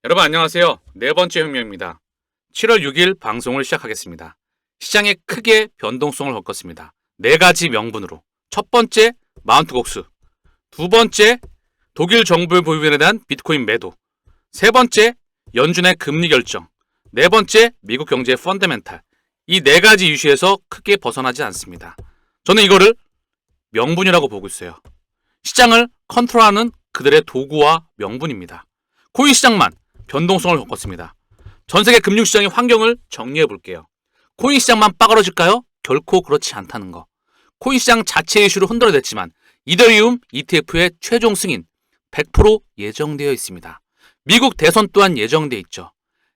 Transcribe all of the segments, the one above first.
여러분 안녕하세요. 네 번째 혁명입니다. 7월 6일 방송을 시작하겠습니다. 시장에 크게 변동성을 겪었습니다. 네 가지 명분으로. 첫 번째, 마운트 곡수. 두 번째, 독일 정부의 보유에 대한 비트코인 매도. 세 번째, 연준의 금리 결정. 네 번째, 미국 경제의 펀더멘탈. 이 네 가지 이슈에서 크게 벗어나지 않습니다. 저는 이거를 명분이라고 보고 있어요. 시장을 컨트롤하는 그들의 도구와 명분입니다. 코인 시장만 변동성을 겪었습니다. 전 세계 금융시장의 환경을 정리해 볼게요. 코인 시장만 빠그러질까요? 결코 그렇지 않다는 거. 코인 시장 자체 이슈로 흔들어댔지만 이더리움 ETF의 최종 승인 100% 예정되어 있습니다. 미국 대선 또한 예정되어 있죠.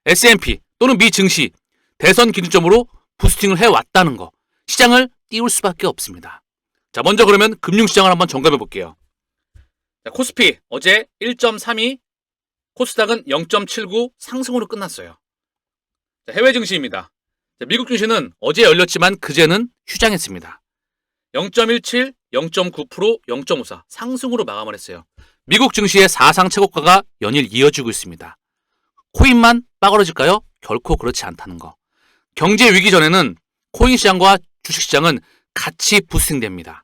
S&P 또는 미 증시 대선 기준점으로 부스팅을 해왔다는 거. 시장을 띄울 수밖에 없습니다. 자, 먼저 그러면 금융시장을 한번 점검해 볼게요. 자, 코스피 어제 1.32, 코스닥은 0.79 상승으로 끝났어요. 자, 해외 증시입니다. 자, 미국 증시는 어제 열렸지만 그제는 휴장했습니다. 0.17, 0.9%, 0.54 상승으로 마감을 했어요. 미국 증시의 사상 최고가가 연일 이어지고 있습니다. 코인만 빠그러질까요? 결코 그렇지 않다는 거. 경제 위기 전에는 코인 시장과 주식 시장은 같이 부스팅됩니다.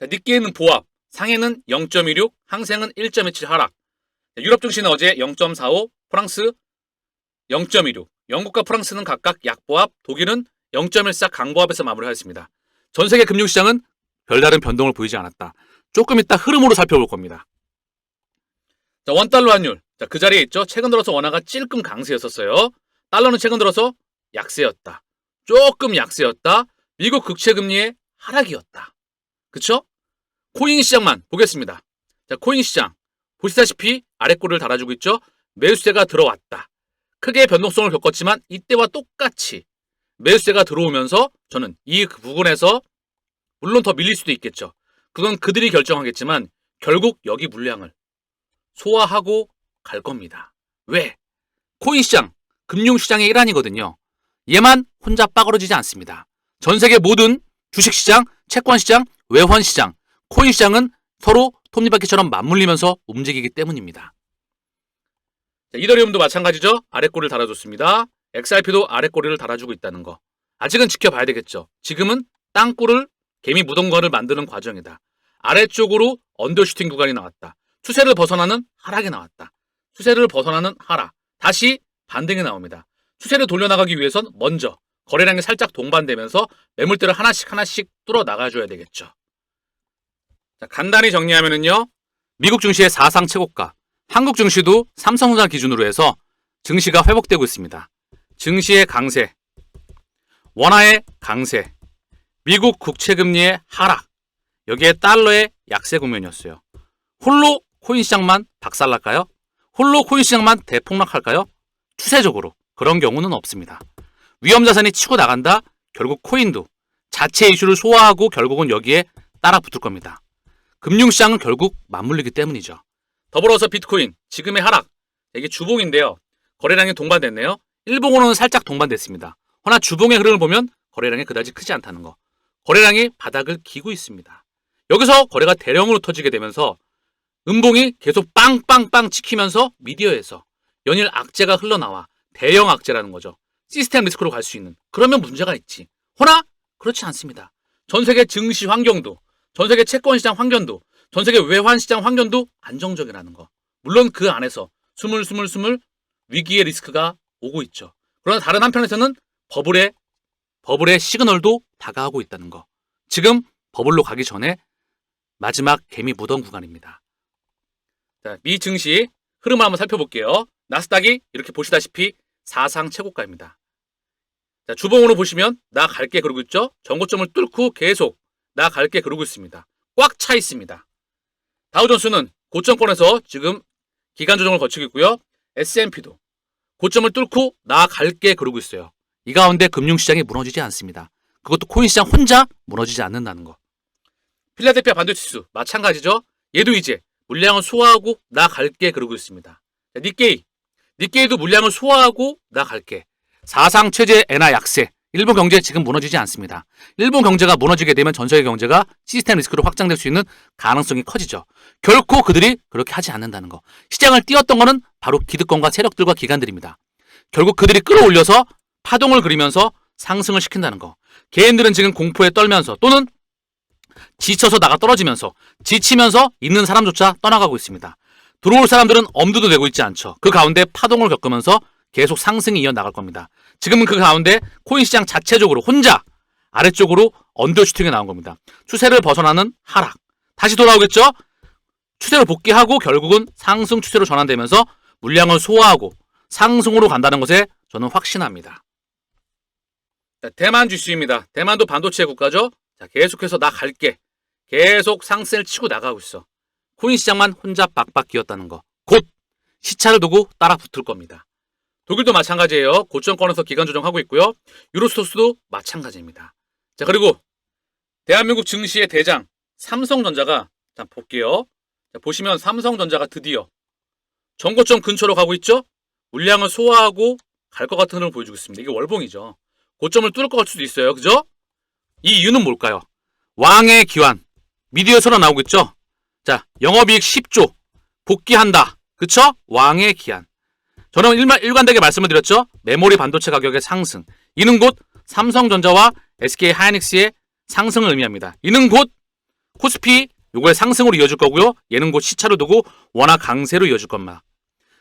자, 니케이는 보합, 상해는 0.16, 항생은 1.27 하락. 유럽 증시는 어제 0.45, 프랑스 0.16, 영국과 프랑스는 각각 약보합, 독일은 0.14 강보합에서 마무리하였습니다. 전 세계 금융시장은 별다른 변동을 보이지 않았다. 조금 이따 흐름으로 살펴볼 겁니다. 자, 원달러 환율. 자, 그 자리에 있죠. 최근 들어서 원화가 찔끔 강세였었어요. 달러는 최근 들어서 약세였다. 조금 약세였다. 미국 국채금리의 하락이었다. 그쵸? 코인 시장만 보겠습니다. 자, 코인 시장. 보시다시피 아래꼬리를 달아주고 있죠. 매수세가 들어왔다. 크게 변동성을 겪었지만 이때와 똑같이 매수세가 들어오면서 저는 이 부분에서 물론 더 밀릴 수도 있겠죠. 그건 그들이 결정하겠지만 결국 여기 물량을 소화하고 갈 겁니다. 왜? 코인 시장, 금융시장의 일환이거든요. 얘만 혼자 빠그러지지 않습니다. 전 세계 모든 주식시장, 채권시장, 외환시장, 코인 시장은 서로 톱니바퀴처럼 맞물리면서 움직이기 때문입니다. 자, 이더리움도 마찬가지죠. 아래꼬리를 달아줬습니다. XRP도 아래꼬리를 달아주고 있다는 거. 아직은 지켜봐야 되겠죠. 지금은 땅굴을 개미 무덤관을 만드는 과정이다. 아래쪽으로 언더슈팅 구간이 나왔다. 추세를 벗어나는 하락이 나왔다. 추세를 벗어나는 하락. 다시 반등이 나옵니다. 추세를 돌려나가기 위해선 먼저 거래량이 살짝 동반되면서 매물대를 하나씩 뚫어 나가줘야 되겠죠. 자, 간단히 정리하면은요. 미국 증시의 사상 최고가, 한국 증시도 삼성전자 기준으로 해서 증시가 회복되고 있습니다. 증시의 강세, 원화의 강세, 미국 국채금리의 하락, 여기에 달러의 약세 국면이었어요. 홀로 코인 시장만 박살날까요? 홀로 코인 시장만 대폭락할까요? 추세적으로 그런 경우는 없습니다. 위험자산이 치고 나간다? 결국 코인도 자체 이슈를 소화하고 결국은 여기에 따라 붙을 겁니다. 금융시장은 결국 맞물리기 때문이죠. 더불어서 비트코인, 지금의 하락, 이게 주봉인데요. 거래량이 동반됐네요. 일봉으로는 살짝 동반됐습니다. 허나 주봉의 흐름을 보면 거래량이 그다지 크지 않다는 거. 거래량이 바닥을 기고 있습니다. 여기서 거래가 대량으로 터지게 되면서 음봉이 계속 빵빵빵 찍히면서 미디어에서 연일 악재가 흘러나와 대형 악재라는 거죠. 시스템 리스크로 갈 수 있는. 그러면 문제가 있지. 허나 그렇지 않습니다. 전 세계 증시 환경도, 전 세계 채권시장 환경도, 전 세계 외환시장 환경도 안정적이라는 거. 물론 그 안에서 스물스물 위기의 리스크가 오고 있죠. 그러나 다른 한편에서는 버블의 시그널도 다가오고 있다는 거. 지금 버블로 가기 전에 마지막 개미 무덤 구간입니다. 자, 미 증시 흐름을 한번 살펴볼게요. 나스닥이 이렇게 보시다시피 사상 최고가입니다. 자, 주봉으로 보시면 나 갈게 그러고 있죠. 전고점을 뚫고 계속 나 갈게 그러고 있습니다. 꽉 차 있습니다. 다우존스는 고점권에서 지금 기간 조정을 거치고 있고요. S&P도 고점을 뚫고 나 갈게 그러고 있어요. 이 가운데 금융시장이 무너지지 않습니다. 그것도 코인시장 혼자 무너지지 않는다는 거. 필라델피아 반도체지수 마찬가지죠. 얘도 이제 물량을 소화하고 나 갈게 그러고 있습니다. 자, 니케이도 물량을 소화하고 나 갈게. 사상 최대 엔화 약세. 일본 경제 지금 무너지지 않습니다. 일본 경제가 무너지게 되면 전 세계 경제가 시스템 리스크로 확장될 수 있는 가능성이 커지죠. 결코 그들이 그렇게 하지 않는다는 거. 시장을 띄웠던 거는 바로 기득권과 세력들과 기관들입니다. 결국 그들이 끌어올려서 파동을 그리면서 상승을 시킨다는 거. 개인들은 지금 공포에 떨면서 또는 지쳐서 나가 떨어지면서 지치면서 있는 사람조차 떠나가고 있습니다. 들어올 사람들은 엄두도 내고 있지 않죠. 그 가운데 파동을 겪으면서 계속 상승이 이어나갈 겁니다. 지금은 그 가운데 코인 시장 자체적으로 혼자 아래쪽으로 언더슈팅이 나온 겁니다. 추세를 벗어나는 하락. 다시 돌아오겠죠? 추세로 복귀하고 결국은 상승 추세로 전환되면서 물량을 소화하고 상승으로 간다는 것에 저는 확신합니다. 자, 대만 지수입니다. 대만도 반도체 국가죠? 자, 계속해서 나 갈게. 계속 상승을 치고 나가고 있어. 코인 시장만 혼자 박박 기었다는 거. 곧 시차를 두고 따라 붙을 겁니다. 독일도 마찬가지예요. 고점권에서 기간 조정하고 있고요. 유로스톡스도 마찬가지입니다. 자, 그리고 대한민국 증시의 대장 삼성전자가 자, 볼게요. 자, 보시면 삼성전자가 드디어 전고점 근처로 가고 있죠? 물량을 소화하고 갈 것 같은 흐름을 보여주고 있습니다. 이게 월봉이죠. 고점을 뚫을 것 같을 수도 있어요. 그죠? 이 이유는 뭘까요? 왕의 기환. 미디어에서도 나오겠죠? 자, 영업이익 10조 복귀한다. 그쵸? 왕의 기한. 저는 일관되게 말씀을 드렸죠. 메모리 반도체 가격의 상승. 이는 곧 삼성전자와 SK 하이닉스의 상승을 의미합니다. 이는 곧 코스피 요거의 상승으로 이어질 거고요. 얘는 곧 시차를 두고 원화 강세로 이어질 겁니다.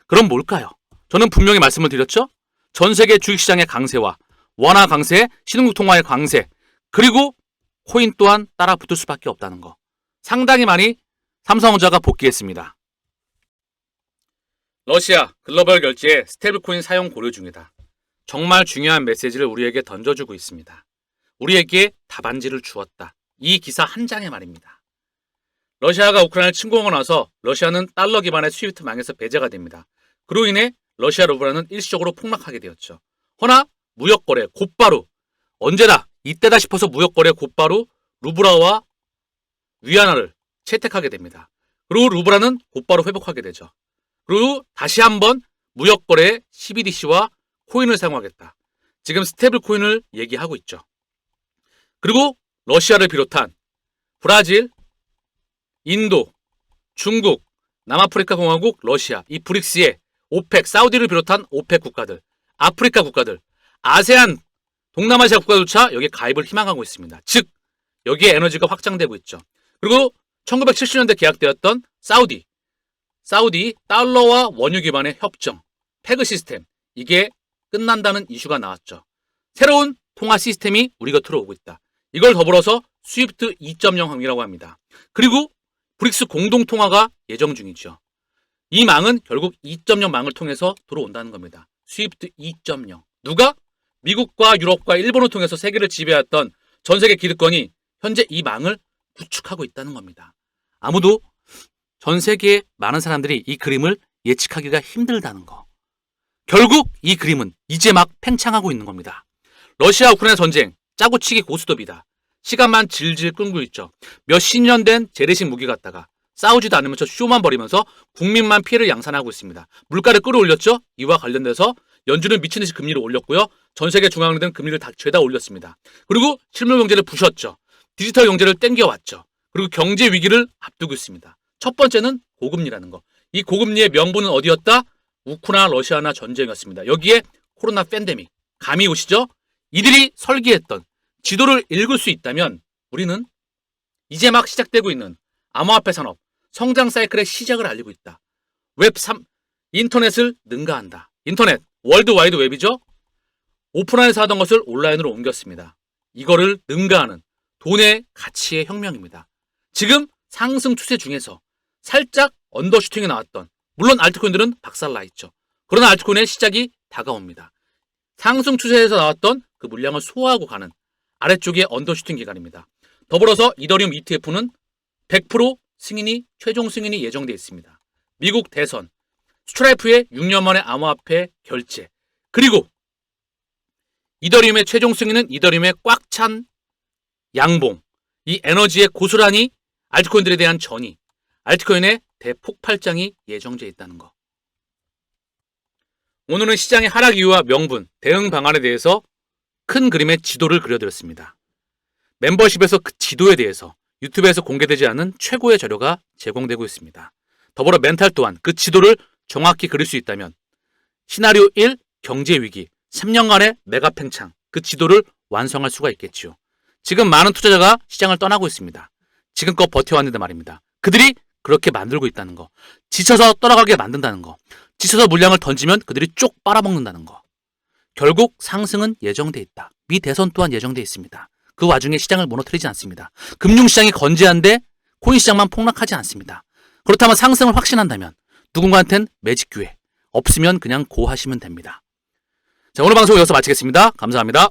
그럼 뭘까요? 저는 분명히 말씀을 드렸죠. 전 세계 주식시장의 강세와 원화 강세, 신흥국 통화의 강세, 그리고 코인 또한 따라 붙을 수밖에 없다는 거. 상당히 많이 삼성전자가 복귀했습니다. 러시아 글로벌 결제에 스테이블코인 사용 고려 중이다. 정말 중요한 메시지를 우리에게 던져주고 있습니다. 우리에게 답안지를 주었다. 이 기사 한 장의 말입니다. 러시아가 우크라이나를 침공하고 나서 러시아는 달러 기반의 스위프트 망에서 배제가 됩니다. 그로 인해 러시아 루블화는 일시적으로 폭락하게 되었죠. 허나 무역거래 곧바로 언제다 이때다 싶어서 무역거래 곧바로 루블화와 위안화를 채택하게 됩니다. 그리고 루블화는 곧바로 회복하게 되죠. 그리고 다시 한번 무역거래에 CBDC와 코인을 사용하겠다. 지금 스테이블 코인을 얘기하고 있죠. 그리고 러시아를 비롯한 브라질, 인도, 중국, 남아프리카 공화국, 러시아, 이 브릭스의 오펙, 사우디를 비롯한 오펙 국가들, 아프리카 국가들, 아세안, 동남아시아 국가조차 여기에 가입을 희망하고 있습니다. 즉, 여기에 에너지가 확장되고 있죠. 그리고 1970년대 계약되었던 사우디 달러와 원유 기반의 협정, 페그 시스템, 이게 끝난다는 이슈가 나왔죠. 새로운 통화 시스템이 우리 곁으로 오고 있다. 이걸 더불어서 스위프트 2.0 항이라고 합니다. 그리고 브릭스 공동통화가 예정 중이죠. 이 망은 결국 2.0 망을 통해서 들어온다는 겁니다. 스위프트 2.0. 누가? 미국과 유럽과 일본을 통해서 세계를 지배했던 전 세계 기득권이 현재 이 망을 구축하고 있다는 겁니다. 아무도 전 세계의 많은 사람들이 이 그림을 예측하기가 힘들다는 거. 결국 이 그림은 이제 막 팽창하고 있는 겁니다. 러시아 우크라이나 전쟁, 짜고치기 고스톱이다. 시간만 질질 끌고 있죠. 몇십 년 된 재래식 무기 갖다가 싸우지도 않으면서 쇼만 벌이면서 국민만 피해를 양산하고 있습니다. 물가를 끌어올렸죠. 이와 관련돼서 연준은 미친듯이 금리를 올렸고요. 전 세계 중앙은행은 금리를 다 죄다 올렸습니다. 그리고 실물 경제를 부셨죠. 디지털 경제를 땡겨왔죠. 그리고 경제 위기를 앞두고 있습니다. 첫 번째는 고금리라는 거. 이 고금리의 명분은 어디였다? 우크라이나 러시아나 전쟁이었습니다. 여기에 코로나 팬데믹 감이 오시죠? 이들이 설계했던 지도를 읽을 수 있다면 우리는 이제 막 시작되고 있는 암호화폐 산업 성장 사이클의 시작을 알리고 있다. 웹 3, 인터넷을 능가한다. 인터넷, 월드와이드 웹이죠? 오프라인에서 하던 것을 온라인으로 옮겼습니다. 이거를 능가하는 돈의 가치의 혁명입니다. 지금 상승 추세 중에서 살짝 언더슈팅이 나왔던, 물론 알트코인들은 박살나 있죠. 그러나 알트코인의 시작이 다가옵니다. 상승 추세에서 나왔던 그 물량을 소화하고 가는 아래쪽의 언더슈팅 기간입니다. 더불어서 이더리움 ETF는 100% 승인이 최종 승인이 예정되어 있습니다. 미국 대선, 스트라이프의 6년 만에 암호화폐 결제, 그리고 이더리움의 최종 승인은 이더리움의 꽉 찬 양봉, 이 에너지의 고스란히 알트코인들에 대한 전이, 알트코인의 대폭발장이 예정되어 있다는 거. 오늘은 시장의 하락 이유와 명분, 대응 방안에 대해서 큰 그림의 지도를 그려드렸습니다. 멤버십에서 그 지도에 대해서 유튜브에서 공개되지 않은 최고의 자료가 제공되고 있습니다. 더불어 멘탈 또한 그 지도를 정확히 그릴 수 있다면 시나리오 1 경제위기 3년간의 메가 팽창 그 지도를 완성할 수가 있겠지요. 지금 많은 투자자가 시장을 떠나고 있습니다. 지금껏 버텨왔는데 말입니다. 그들이 그렇게 만들고 있다는 거, 지쳐서 떠나가게 만든다는 거, 지쳐서 물량을 던지면 그들이 쪽 빨아먹는다는 거. 결국 상승은 예정돼 있다. 미 대선 또한 예정돼 있습니다. 그 와중에 시장을 무너뜨리지 않습니다. 금융시장이 건재한데 코인시장만 폭락하지 않습니다. 그렇다면 상승을 확신한다면 누군가한텐 매직 기회, 없으면 그냥 고하시면 됩니다. 자, 오늘 방송 여기서 마치겠습니다. 감사합니다.